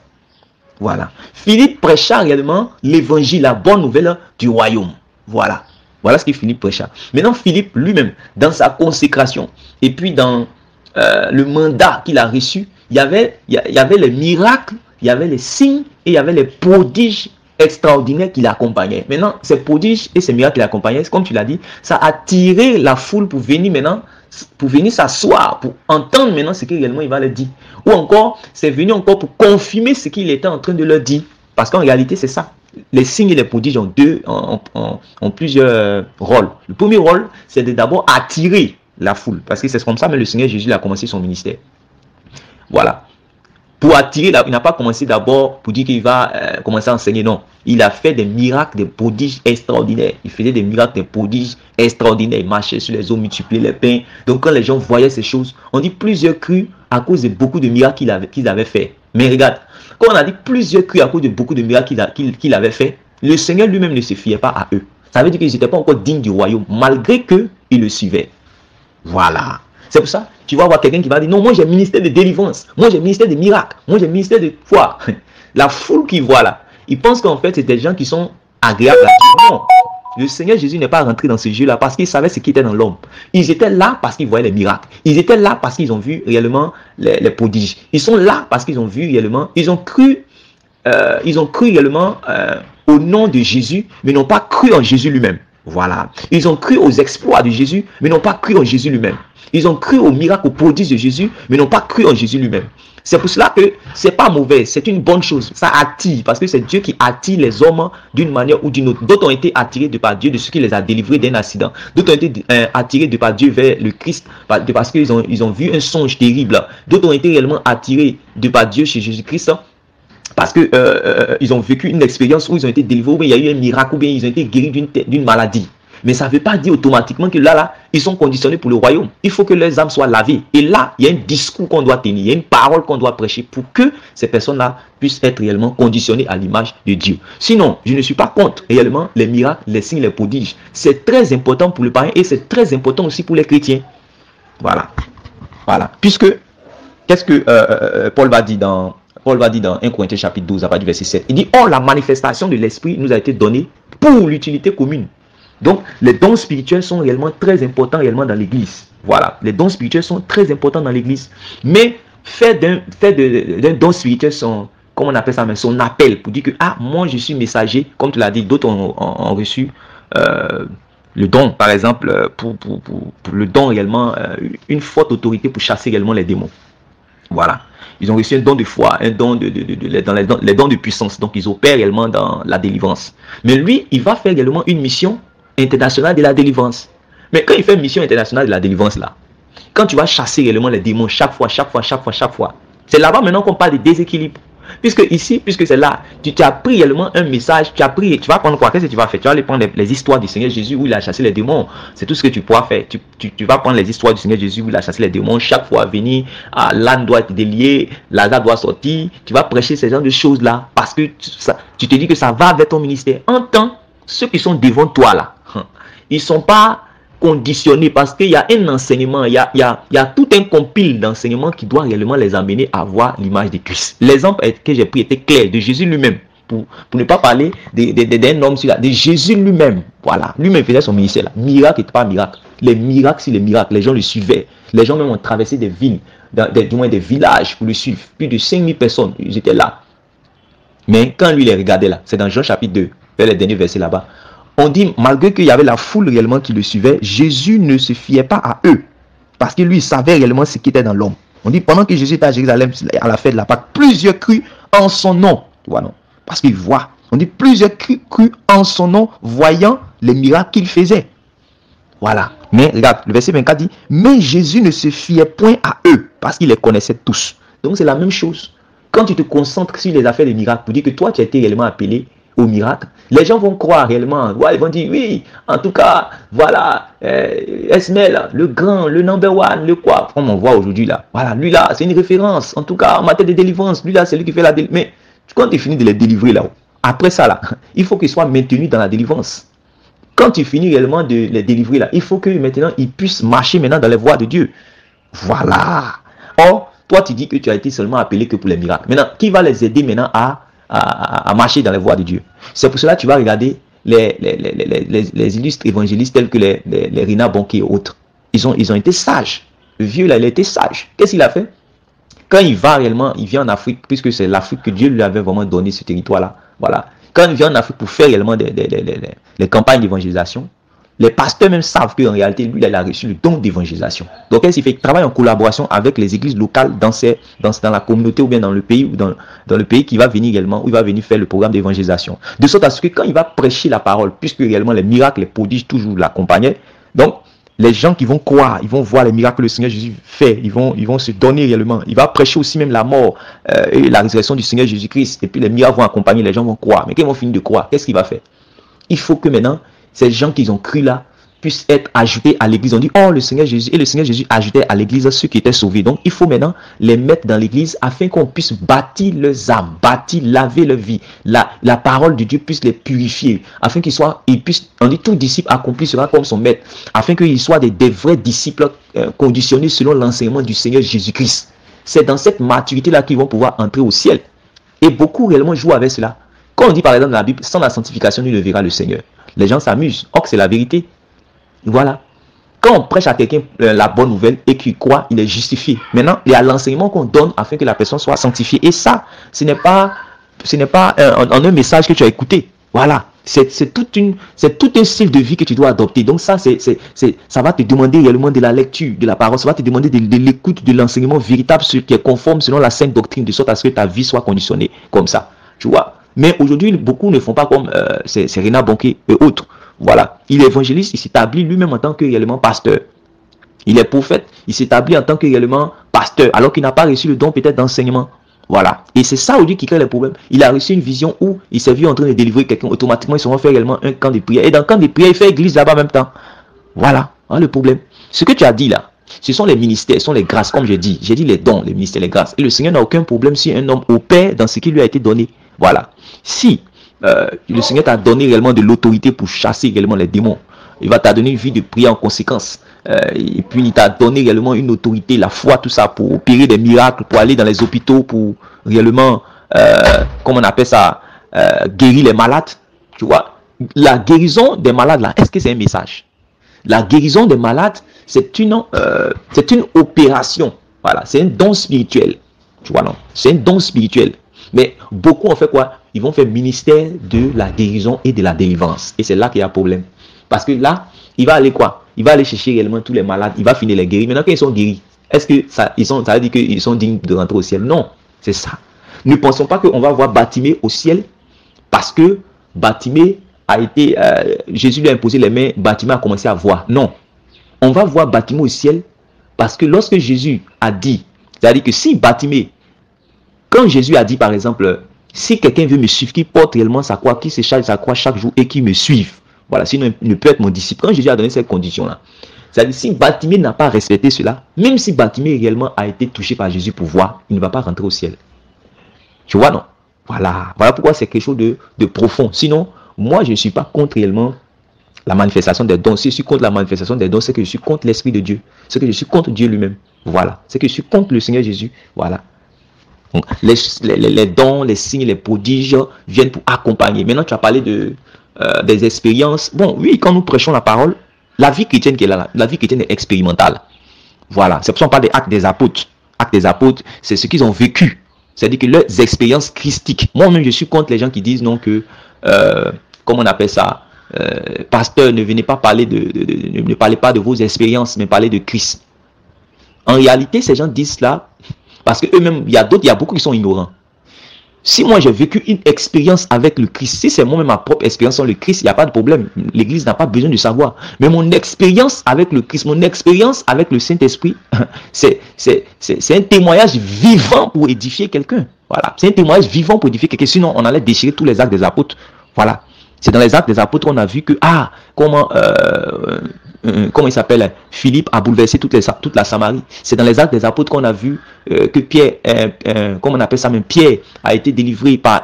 Voilà. Philippe prêcha réellement l'évangile, la bonne nouvelle du royaume. Voilà. Voilà ce que Philippe prêcha. Maintenant, Philippe lui-même, dans sa consécration, et puis dans le mandat qu'il a reçu, il y avait les miracles, il y avait les signes, et il y avait les prodiges extraordinaires qui l'accompagnaient. Maintenant, ces prodiges et ces miracles qui l'accompagnaient, comme tu l'as dit, ça a attiré la foule pour venir maintenant, pour venir s'asseoir, pour entendre maintenant ce qu'il réellement il va leur dire. Ou encore, c'est venu encore pour confirmer ce qu'il était en train de leur dire. Parce qu'en réalité, c'est ça. Les signes et les prodiges ont plusieurs rôles. Le premier rôle, c'est de d'abord attirer la foule. Parce que c'est comme ça, mais le Seigneur Jésus a commencé son ministère. Voilà. Pour attirer, il n'a pas commencé d'abord pour dire qu'il va commencer à enseigner. Non. Il a fait des miracles, des prodiges extraordinaires. Il faisait des miracles, des prodiges extraordinaires. Il marchait sur les eaux, multipliait les pains. Donc quand les gens voyaient ces choses, on dit plusieurs crus à cause de beaucoup de miracles qu'il avait fait. Mais regarde, quand on a dit plusieurs crus à cause de beaucoup de miracles qu'il avait fait, le Seigneur lui-même ne se fiait pas à eux. Ça veut dire qu'ils n'étaient pas encore dignes du royaume, malgré qu'ils le suivaient. Voilà. C'est pour ça, tu vas voir quelqu'un qui va dire, non, moi j'ai ministère de délivrance, moi j'ai ministère de miracles, moi j'ai ministère de foi. La foule qui voit là, ils pensent qu'en fait c'est des gens qui sont agréables à Dieu. Non. Le Seigneur Jésus n'est pas rentré dans ce jeu-là parce qu'il savait ce qui était dans l'homme. Ils étaient là parce qu'ils voyaient les miracles. Ils étaient là parce qu'ils ont vu réellement les prodiges. Ils sont là parce qu'ils ont vu réellement, ils ont cru réellement au nom de Jésus, mais n'ont pas cru en Jésus lui-même. Voilà. Ils ont cru aux exploits de Jésus, mais n'ont pas cru en Jésus lui-même. Ils ont cru aux miracles, aux prodiges de Jésus, mais n'ont pas cru en Jésus lui-même. C'est pour cela que c'est pas mauvais, c'est une bonne chose. Ça attire, parce que c'est Dieu qui attire les hommes d'une manière ou d'une autre. D'autres ont été attirés de par Dieu, de ce qui les a délivrés d'un accident. D'autres ont été attirés de par Dieu vers le Christ, parce qu'ils ont vu un songe terrible. D'autres ont été réellement attirés de par Dieu chez Jésus-Christ, parce que ils ont vécu une expérience où ils ont été délivrés, ou bien il y a eu un miracle, ou bien ils ont été guéris d'une maladie. Mais ça ne veut pas dire automatiquement que là, ils sont conditionnés pour le royaume. Il faut que leurs âmes soient lavées. Et là, il y a un discours qu'on doit tenir, il y a une parole qu'on doit prêcher pour que ces personnes-là puissent être réellement conditionnées à l'image de Dieu. Sinon, je ne suis pas contre réellement les miracles, les signes, les prodiges. C'est très important pour le païen et c'est très important aussi pour les chrétiens. Voilà. Voilà. Puisque, qu'est-ce que Paul va dire dans 1 Corinthiens chapitre 12, à partir du verset 7. Il dit, or la manifestation de l'esprit nous a été donnée pour l'utilité commune. Donc, les dons spirituels sont réellement très importants réellement dans l'église. Voilà, les dons spirituels sont très importants dans l'église. Mais faire d'un don spirituel son, comment on appelle ça, son appel pour dire que, ah, moi je suis messager, comme tu l'as dit, d'autres ont reçu le don, par exemple, pour le don réellement, une forte autorité pour chasser réellement les démons. Voilà. Ils ont reçu un don de foi, un don les dons de puissance. Donc, ils opèrent réellement dans la délivrance. Mais lui, il va faire également une mission internationale de la délivrance. Mais quand il fait une mission internationale de la délivrance là, quand tu vas chasser réellement les démons chaque fois, c'est là-bas maintenant qu'on parle de déséquilibre. Puisque ici, puisque c'est là, tu as pris réellement un message, tu vas prendre quoi? Qu'est-ce que tu vas faire? Tu vas aller prendre les histoires du Seigneur Jésus où il a chassé les démons. C'est tout ce que tu pourras faire. Tu vas prendre les histoires du Seigneur Jésus où il a chassé les démons. Chaque fois venir, l'âne doit être délié, Lazare doit sortir. Tu vas prêcher ces genres de choses-là parce que tu te dis que ça va avec ton ministère. En tant ceux qui sont devant toi là, ils sont pas conditionner parce qu'il y a un enseignement, il y a tout un compil d'enseignements qui doit réellement les amener à voir l'image de Christ. L'exemple que j'ai pris était clair, de Jésus lui-même. Pour ne pas parler d'un homme sur de Jésus lui-même. Voilà, lui-même faisait son ministère là. Miracle et pas miracle. Les miracles, c'est les miracles. Les gens le suivaient. Les gens même ont traversé des villes, du moins des villages pour le suivre. Plus de 5000 personnes, ils étaient là. Mais quand lui les regardait là, c'est dans Jean chapitre 2, vers les derniers versets là-bas. On dit, malgré qu'il y avait la foule réellement qui le suivait, Jésus ne se fiait pas à eux. Parce que lui, il savait réellement ce qui était dans l'homme. On dit, pendant que Jésus était à Jérusalem, à la fête de la Pâque, plusieurs crurent en son nom. Voilà. Parce qu'il voit. On dit, plusieurs crurent en son nom, voyant les miracles qu'il faisait. Voilà. Mais regarde, le verset 24 dit, mais Jésus ne se fiait point à eux, parce qu'il les connaissait tous. Donc c'est la même chose. Quand tu te concentres sur les affaires des miracles, pour dire que toi, tu as été réellement appelé au miracle, les gens vont croire réellement. Ouais, ils vont dire, oui, en tout cas, voilà, Esmel, le grand, le number one, le quoi. Comme on voit aujourd'hui là. Voilà, lui là, c'est une référence. En tout cas, en matière de délivrance, lui là, c'est lui qui fait la délivrance. Mais quand tu finis de les délivrer là, après ça là, il faut qu'ils soient maintenus dans la délivrance. Quand tu finis réellement de les délivrer là, il faut que maintenant, ils puissent marcher maintenant dans les voies de Dieu. Voilà. Or, toi, tu dis que tu as été seulement appelé que pour les miracles. Maintenant, qui va les aider maintenant à marcher dans les voies de Dieu? C'est pour cela que tu vas regarder les illustres évangélistes tels que les Rina Bonke et autres. Ils ont été sages. Le vieux là, il a été sage. Qu'est-ce qu'il a fait? Quand il va réellement, il vient en Afrique, puisque c'est l'Afrique que Dieu lui avait vraiment donné ce territoire-là. Voilà. Quand il vient en Afrique pour faire réellement les campagnes d'évangélisation, les pasteurs même savent qu'en réalité, lui, il a reçu le don d'évangélisation. Donc, qu'est-ce qu'il fait? Il travaille en collaboration avec les églises locales dans la communauté ou bien dans le pays, ou dans le pays qui va venir également, où il va venir faire le programme d'évangélisation. De sorte à ce que quand il va prêcher la parole, puisque réellement les miracles, les prodiges toujours l'accompagnaient, donc, les gens qui vont croire, ils vont voir les miracles que le Seigneur Jésus fait, ils vont se donner réellement. Il va prêcher aussi même la mort et la résurrection du Seigneur Jésus-Christ. Et puis les miracles vont accompagner, les gens vont croire. Mais quand ils vont finir de croire, qu'est-ce qu'il va faire? Il faut que maintenant, ces gens qui ont cru là puissent être ajoutés à l'église. On dit, oh, le Seigneur Jésus, et le Seigneur Jésus ajoutait à l'église ceux qui étaient sauvés. Donc, il faut maintenant les mettre dans l'église afin qu'on puisse bâtir leurs âmes, laver leur vie. La parole de Dieu puisse les purifier, afin ils puissent, on dit, tout disciple accompli sera comme son maître, afin qu'ils soient des vrais disciples conditionnés selon l'enseignement du Seigneur Jésus-Christ. C'est dans cette maturité-là qu'ils vont pouvoir entrer au ciel. Et beaucoup réellement jouent avec cela. Quand on dit par exemple dans la Bible, sans la sanctification, nul ne verra le Seigneur. Les gens s'amusent. Or, c'est la vérité. Voilà. Quand on prêche à quelqu'un la bonne nouvelle et qu'il croit, il est justifié. Maintenant, il y a l'enseignement qu'on donne afin que la personne soit sanctifiée. Et ça, ce n'est pas un message que tu as écouté. Voilà. C'est tout un style de vie que tu dois adopter. Donc ça va te demander réellement de la lecture de la parole. Ça va te demander de l'écoute de l'enseignement véritable qui est conforme selon la sainte doctrine, de sorte à ce que ta vie soit conditionnée comme ça. Tu vois. Mais aujourd'hui, beaucoup ne font pas comme c'est Rina Bonke et autres. Voilà. Il est évangéliste, il s'établit lui-même en tant que réellement pasteur. Il est prophète, il s'établit en tant que réellement pasteur, alors qu'il n'a pas reçu le don peut-être d'enseignement. Voilà. Et c'est ça aujourd'hui qui crée les problèmes. Il a reçu une vision où il s'est vu en train de délivrer quelqu'un. Automatiquement, ils seront fait réellement un camp de prière. Et dans le camp de prière, il fait église là-bas en même temps. Voilà. Hein, le problème. Ce que tu as dit là, ce sont les ministères, ce sont les grâces, comme j'ai dit. J'ai dit les dons, les ministères, les grâces. Et le Seigneur n'a aucun problème si un homme opère dans ce qui lui a été donné. Voilà. Si le Seigneur t'a donné réellement de l'autorité pour chasser réellement les démons, il va t'a donner une vie de prière en conséquence. Et puis il t'a donné réellement une autorité, la foi, tout ça, pour opérer des miracles, pour aller dans les hôpitaux, pour réellement, comment on appelle ça, guérir les malades. Tu vois, la guérison des malades là, est-ce que c'est un message? La guérison des malades, c'est une opération. Voilà, c'est un don spirituel. Tu vois, non? C'est un don spirituel. Mais beaucoup ont fait quoi? Ils vont faire ministère de la guérison et de la délivrance. Et c'est là qu'il y a un problème. Parce que là, il va aller quoi? Il va aller chercher réellement tous les malades. Il va finir les guérir. Maintenant, quand ils sont guéris, est-ce que ça veut dire qu'ils sont dignes de rentrer au ciel? Non, c'est ça. Ne pensons pas qu'on va voir Bartimée au ciel parce que Bartimée a été... Jésus lui a imposé les mains, Bartimée a commencé à voir. Non. On va voir Bartimée au ciel parce que lorsque Jésus a dit, c'est-à-dire que si Bartimée, quand Jésus a dit par exemple, si quelqu'un veut me suivre, qui porte réellement sa croix, qui se charge sa croix chaque jour et qui me suive, voilà, sinon il ne peut être mon disciple. Quand Jésus a donné cette condition-là, c'est-à-dire si Bartimée n'a pas respecté cela, même si Bartimée réellement a été touché par Jésus pour voir, il ne va pas rentrer au ciel. Tu vois, non? Voilà pourquoi c'est quelque chose de profond. Sinon, moi je ne suis pas contre réellement La manifestation des dons. Si je suis contre la manifestation des dons, c'est que je suis contre l'Esprit de Dieu. C'est que je suis contre Dieu lui-même. Voilà. C'est que je suis contre le Seigneur Jésus. Voilà. Donc, les dons, les signes, les prodiges viennent pour accompagner. Maintenant, tu as parlé des expériences. Bon, oui, quand nous prêchons la parole, la vie chrétienne qui est là, la vie chrétienne est expérimentale. Voilà. C'est pour ça qu'on parle des actes des apôtres. Actes des apôtres, c'est ce qu'ils ont vécu. C'est-à-dire que leurs expériences christiques. Moi-même, je suis contre les gens qui disent non que, comment on appelle ça, pasteur, ne venez pas parler ne parlez pas de vos expériences, mais parlez de Christ. En réalité, ces gens disent cela parce qu'eux-mêmes, il y a beaucoup qui sont ignorants. Si moi j'ai vécu une expérience avec le Christ, si c'est moi-même ma propre expérience sur le Christ, il n'y a pas de problème. L'Église n'a pas besoin de savoir. Mais mon expérience avec le Christ, mon expérience avec le Saint-Esprit, c'est un témoignage vivant pour édifier quelqu'un. Voilà. C'est un témoignage vivant pour édifier quelqu'un. Sinon, on allait déchirer tous les actes des apôtres. Voilà. C'est dans les actes des apôtres qu'on a vu que, comment il s'appelle, Philippe a bouleversé toute la Samarie. C'est dans les actes des apôtres qu'on a vu que Pierre, comment on appelle ça même, Pierre a été délivré par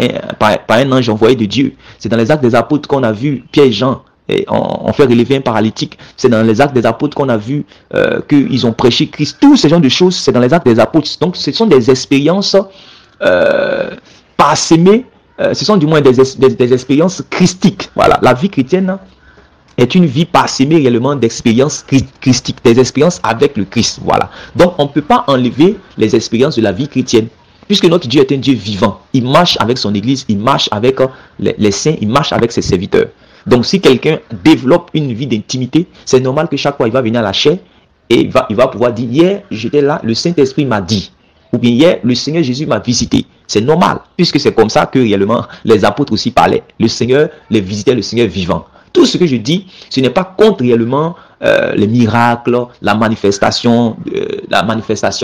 un ange envoyé de Dieu. C'est dans les actes des apôtres qu'on a vu Pierre et Jean ont fait relever un paralytique. C'est dans les actes des apôtres qu'on a vu qu'ils ont prêché Christ. Tous ces genres de choses, c'est dans les actes des apôtres. Donc ce sont des expériences parsemées. Ce sont du moins des expériences christiques. Voilà, la vie chrétienne est une vie parsemée réellement d'expériences christiques, des expériences avec le Christ. Voilà. Donc, on ne peut pas enlever les expériences de la vie chrétienne, puisque notre Dieu est un Dieu vivant. Il marche avec son Église, il marche avec les saints, il marche avec ses serviteurs. Donc, si quelqu'un développe une vie d'intimité, c'est normal que chaque fois, il va venir à la chair et il va pouvoir dire, hier, j'étais là, le Saint-Esprit m'a dit. Ou bien hier, le Seigneur Jésus m'a visité. C'est normal, puisque c'est comme ça que réellement les apôtres aussi parlaient. Le Seigneur les visitait, le Seigneur vivant. Tout ce que je dis, ce n'est pas contre réellement les miracles, la manifestation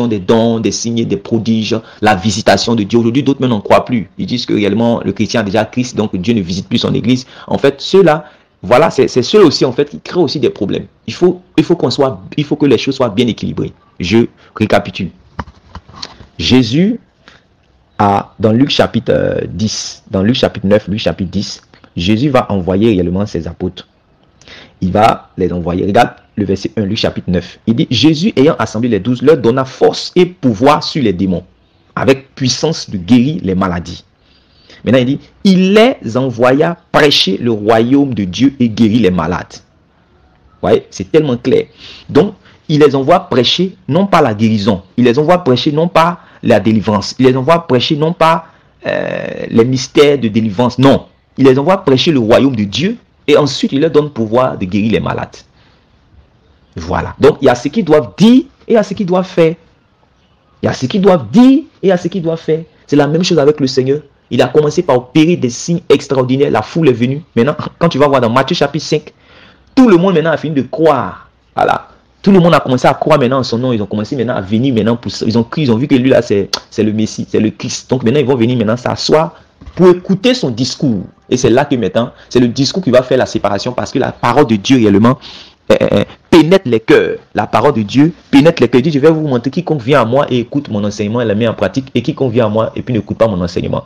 des dons, des signes, des prodiges, la visitation de Dieu. Aujourd'hui, d'autres même n'en croient plus. Ils disent que réellement le chrétien a déjà Christ, donc Dieu ne visite plus son Église. En fait, ceux-là, voilà, c'est ceux aussi en fait qui créent aussi des problèmes. Il faut que les choses soient bien équilibrées. Je récapitule. Jésus dans Luc chapitre 10, dans Luc chapitre 9, Luc chapitre 10, Jésus va envoyer réellement ses apôtres. Il va les envoyer. Regarde le verset 1, Luc chapitre 9. Il dit, Jésus ayant assemblé les 12, leur donna force et pouvoir sur les démons, avec puissance de guérir les maladies. Maintenant, il dit, il les envoya prêcher le royaume de Dieu et guérir les malades. Vous voyez, c'est tellement clair. Donc, il les envoie prêcher non pas la guérison, il les envoie prêcher non pas la délivrance, il les envoie prêcher non pas les mystères de délivrance, non. Il les envoie prêcher le royaume de Dieu et ensuite il leur donne pouvoir de guérir les malades. Voilà. Donc il y a ce qu'ils doivent dire et il y a ce qu'ils doivent faire. Il y a ce qu'ils doivent dire et il y a ce qu'ils doivent faire. C'est la même chose avec le Seigneur. Il a commencé par opérer des signes extraordinaires. La foule est venue. Maintenant, quand tu vas voir dans Matthieu chapitre 5, tout le monde maintenant a fini de croire. Voilà. Tout le monde a commencé à croire maintenant en son nom. Ils ont commencé maintenant à venir maintenant. Ils ont vu que lui là, c'est le Messie, c'est le Christ. Donc maintenant, ils vont venir maintenant s'asseoir pour écouter son discours. Et c'est là que maintenant, c'est le discours qui va faire la séparation parce que la parole de Dieu réellement pénètre les cœurs. La parole de Dieu pénètre les cœurs. Il dit, je vais vous montrer quiconque vient à moi et écoute mon enseignement et la met en pratique, et quiconque vient à moi et puis n'écoute pas mon enseignement.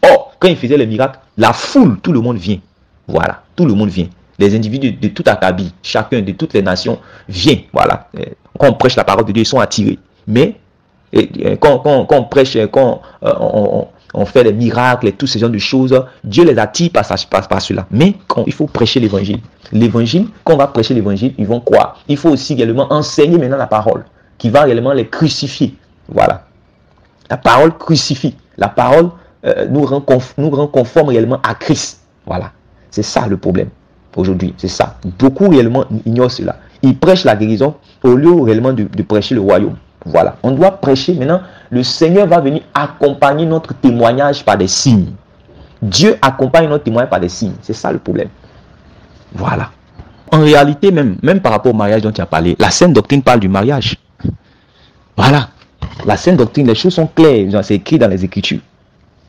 Or, quand il faisait les miracles, la foule, tout le monde vient. Voilà, tout le monde vient. Les individus de tout Akabi, chacun de toutes les nations vient. Voilà. Quand on prêche la parole de Dieu, ils sont attirés. Mais quand on prêche, quand on fait des miracles et tous ces genres de choses, Dieu les attire par cela. Mais quand il faut prêcher l'évangile, quand on va prêcher l'évangile, ils vont croire. Il faut aussi également enseigner maintenant la parole, qui va réellement les crucifier. Voilà. La parole crucifie. La parole nous rend conformes réellement à Christ. Voilà. C'est ça le problème aujourd'hui. C'est ça. Beaucoup réellement ignorent cela. Ils prêchent la guérison au lieu réellement de prêcher le royaume. Voilà. On doit prêcher. Maintenant, le Seigneur va venir accompagner notre témoignage par des signes. Dieu accompagne notre témoignage par des signes. C'est ça le problème. Voilà. En réalité, même par rapport au mariage dont tu as parlé, la Sainte Doctrine parle du mariage. Voilà. La Sainte Doctrine, les choses sont claires. C'est écrit dans les Écritures.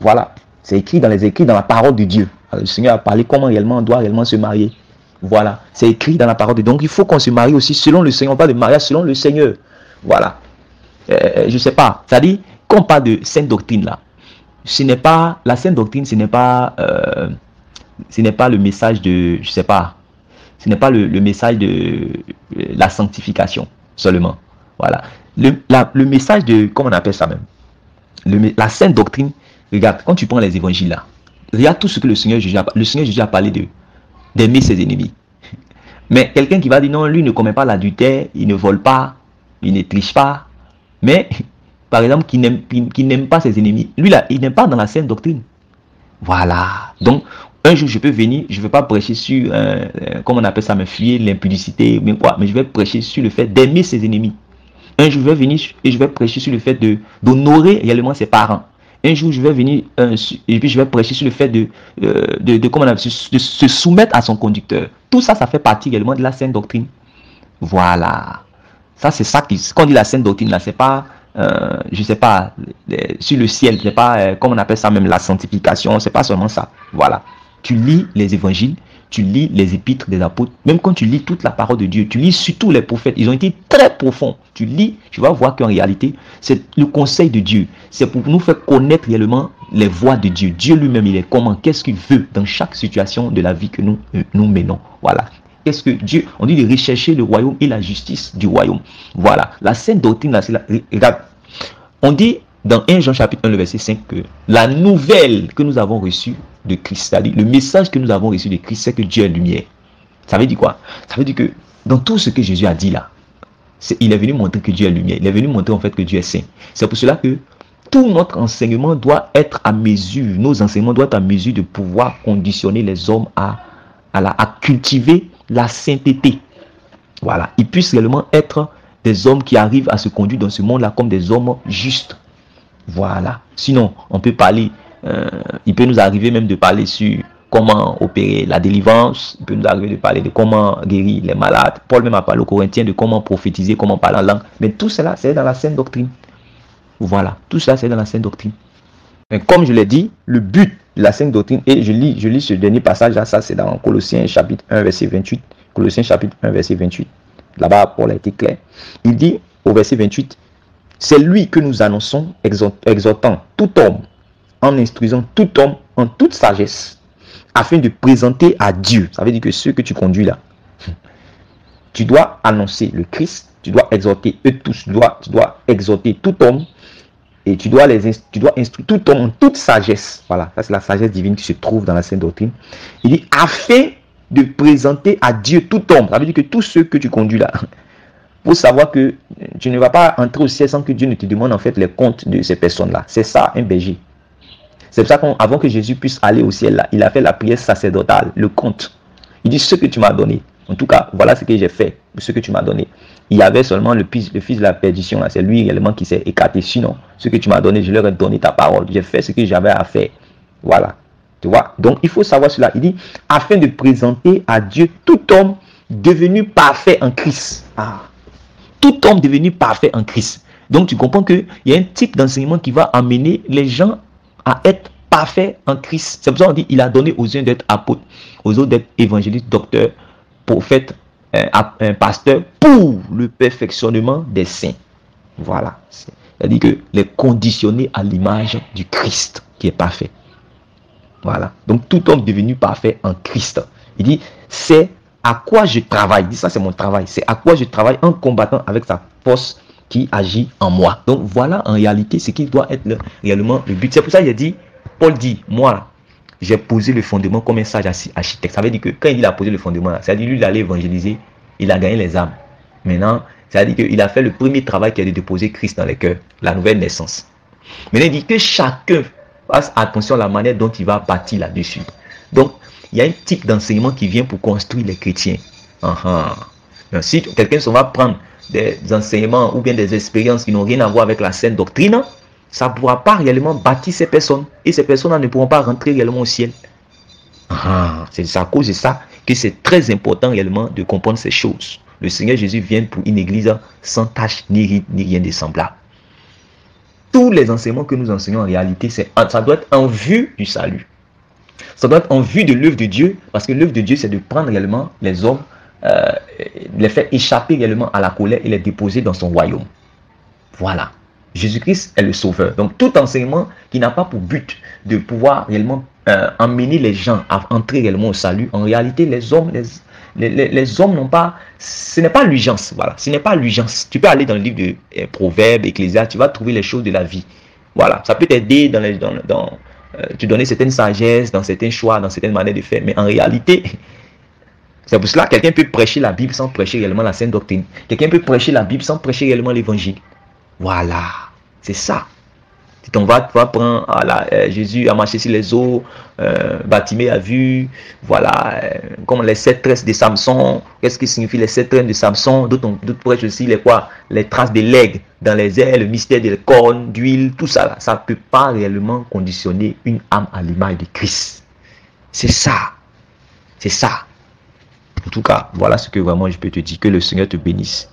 Voilà. C'est écrit dans les Écritures, dans la parole de Dieu. Le Seigneur a parlé comment réellement on doit réellement se marier. Voilà. C'est écrit dans la parole de Dieu. Donc, il faut qu'on se marie aussi selon le Seigneur. On parle de mariage selon le Seigneur. Voilà. Je ne sais pas. C'est-à-dire, quand on parle de Sainte Doctrine là, ce n'est pas, la Sainte Doctrine, ce n'est pas le message de, je ne sais pas, Ce n'est pas le message de la sanctification seulement. Voilà. Le message de, comment on appelle ça même, la sainte doctrine, regarde, quand tu prends les évangiles là, regarde tout ce que le Seigneur Jésus a parlé d'aimer ses ennemis. Mais quelqu'un qui va dire non, lui ne commet pas l'adultère, il ne vole pas, il ne triche pas, mais par exemple, qui n'aime pas ses ennemis, lui là, il n'est pas dans la sainte doctrine. Voilà. Donc, un jour, je peux venir, je ne vais pas prêcher sur, comment on appelle ça, me fuir l'impudicité, mais quoi, mais je vais prêcher sur le fait d'aimer ses ennemis. Un jour, je vais venir et je vais prêcher sur le fait d'honorer réellement ses parents. Un jour, je vais venir et puis je vais prêcher sur le fait comment on appelle, de se soumettre à son conducteur. Tout ça, ça fait partie également de la sainte doctrine. Voilà. Ça, c'est ça quand on dit la sainte doctrine, là, c'est pas, je sais pas, sur le ciel, c'est pas, comment on appelle ça même, la sanctification, c'est pas seulement ça. Voilà. Tu lis les évangiles, tu lis les épîtres des apôtres, même quand tu lis toute la parole de Dieu, tu lis surtout les prophètes, ils ont été très profonds. Tu lis, tu vas voir qu'en réalité, c'est le conseil de Dieu. C'est pour nous faire connaître réellement les voies de Dieu. Dieu lui-même, il est comment, qu'est-ce qu'il veut dans chaque situation de la vie que nous menons. Voilà. Qu'est-ce que Dieu, on dit de rechercher le royaume et la justice du royaume. Voilà. La sainte doctrine, là, c'est la, regarde, on dit dans 1 Jean chapitre 1, le verset 5, que la nouvelle que nous avons reçue de Christ, c'est-à-dire le message que nous avons reçu de Christ, c'est que Dieu est lumière. Ça veut dire quoi? Ça veut dire que dans tout ce que Jésus a dit là, il est venu montrer que Dieu est lumière. Il est venu montrer en fait que Dieu est saint. C'est pour cela que tout notre enseignement doit être à mesure, nos enseignements doivent être à mesure de pouvoir conditionner les hommes à cultiver la sainteté. Voilà. Ils puissent réellement être des hommes qui arrivent à se conduire dans ce monde-là comme des hommes justes. Voilà. Sinon, on peut parler, il peut nous arriver même de parler sur comment opérer la délivrance, il peut nous arriver de parler de comment guérir les malades. Paul même a parlé aux Corinthiens de comment prophétiser, comment parler en langue. Mais tout cela, c'est dans la sainte doctrine. Voilà. Tout ça, c'est dans la sainte doctrine. Mais comme je l'ai dit, le but de la sainte doctrine, et je lis ce dernier passage là, ça c'est dans Colossiens chapitre 1, verset 28. Colossiens chapitre 1, verset 28. Là-bas, Paul a été clair. Il dit au verset 28, c'est lui que nous annonçons, exhortant tout homme, en instruisant tout homme en toute sagesse, afin de présenter à Dieu. Ça veut dire que ceux que tu conduis là, tu dois annoncer le Christ, tu dois exhorter eux tous, tu dois exhorter tout homme, et tu dois instruire tout homme en toute sagesse. Voilà, ça c'est la sagesse divine qui se trouve dans la sainte doctrine. Il dit, afin de présenter à Dieu tout homme. Ça veut dire que tous ceux que tu conduis là, pour savoir que tu ne vas pas entrer au ciel sans que Dieu ne te demande en fait les comptes de ces personnes-là. C'est ça, un berger. C'est pour ça qu'avant que Jésus puisse aller au ciel, là, il a fait la prière sacerdotale, le compte. Il dit, ce que tu m'as donné. En tout cas, voilà ce que j'ai fait, ce que tu m'as donné. Il y avait seulement le fils de la perdition, c'est lui réellement qui s'est écarté. Sinon, ce que tu m'as donné, je leur ai donné ta parole. J'ai fait ce que j'avais à faire. Voilà. Tu vois? Donc, il faut savoir cela. Il dit, afin de présenter à Dieu tout homme devenu parfait en Christ. Ah. Tout homme devenu parfait en Christ. Donc, tu comprends qu'il y a un type d'enseignement qui va amener les gens à être parfaits en Christ. C'est pour ça qu'on dit, il a donné aux uns d'être apôtres, aux autres d'être évangélistes, docteurs, prophètes, un pasteur, pour le perfectionnement des saints. Voilà. C'est-à-dire que les conditionner à l'image du Christ qui est parfait. Voilà. Donc, tout homme devenu parfait en Christ. Il dit, c'est à quoi je travaille. Il dit, ça c'est mon travail. C'est à quoi je travaille en combattant avec sa force qui agit en moi. Donc, voilà en réalité ce qui doit être réellement le but. C'est pour ça qu'il a dit, Paul dit, moi, j'ai posé le fondement comme un sage architecte. Ça veut dire que quand il a posé le fondement, c'est-à-dire lui, il allait évangéliser, il a gagné les âmes. Maintenant, c'est-à-dire qu'il a fait le premier travail qui est de déposer Christ dans les cœurs, la nouvelle naissance. Maintenant, il dit que chacun fasse attention à la manière dont il va bâtir là-dessus. Donc, il y a un type d'enseignement qui vient pour construire les chrétiens. Si quelqu'un va prendre des enseignements ou bien des expériences qui n'ont rien à voir avec la sainte doctrine, ça ne pourra pas réellement bâtir ces personnes. Et ces personnes ne pourront pas rentrer réellement au ciel. C'est à cause de ça que c'est très important réellement de comprendre ces choses. Le Seigneur Jésus vient pour une église sans tache ni rien de semblable. Tous les enseignements que nous enseignons en réalité, ça doit être en vue du salut. Ça doit être en vue de l'œuvre de Dieu, parce que l'œuvre de Dieu, c'est de prendre réellement les hommes, les faire échapper réellement à la colère et les déposer dans son royaume. Voilà. Jésus-Christ est le sauveur. Donc, tout enseignement qui n'a pas pour but de pouvoir réellement emmener les gens à entrer réellement au salut, en réalité, les hommes, les hommes n'ont pas, ce n'est pas l'urgence, voilà, ce n'est pas l'urgence. Tu peux aller dans le livre de Proverbes, Ecclésiastes, tu vas trouver les choses de la vie. Voilà, ça peut t'aider dans te donner certaines sagesses, dans certains choix, dans certaines manières de faire, mais en réalité, c'est pour cela que quelqu'un peut prêcher la Bible sans prêcher réellement la sainte doctrine. Quelqu'un peut prêcher la Bible sans prêcher réellement l'évangile. Voilà, c'est ça. Si on va prendre Jésus a marché sur les eaux, Bartimée a vu, voilà, comme les 7 tresses de Samson. Qu'est-ce qui signifie les 7 tresses de Samson? D'autres prêchent aussi les traces de l'aigle dans les airs, le mystère des cornes, d'huile, tout ça. Ça ne peut pas réellement conditionner une âme à l'image de Christ. C'est ça. C'est ça. En tout cas, voilà ce que vraiment je peux te dire. Que le Seigneur te bénisse.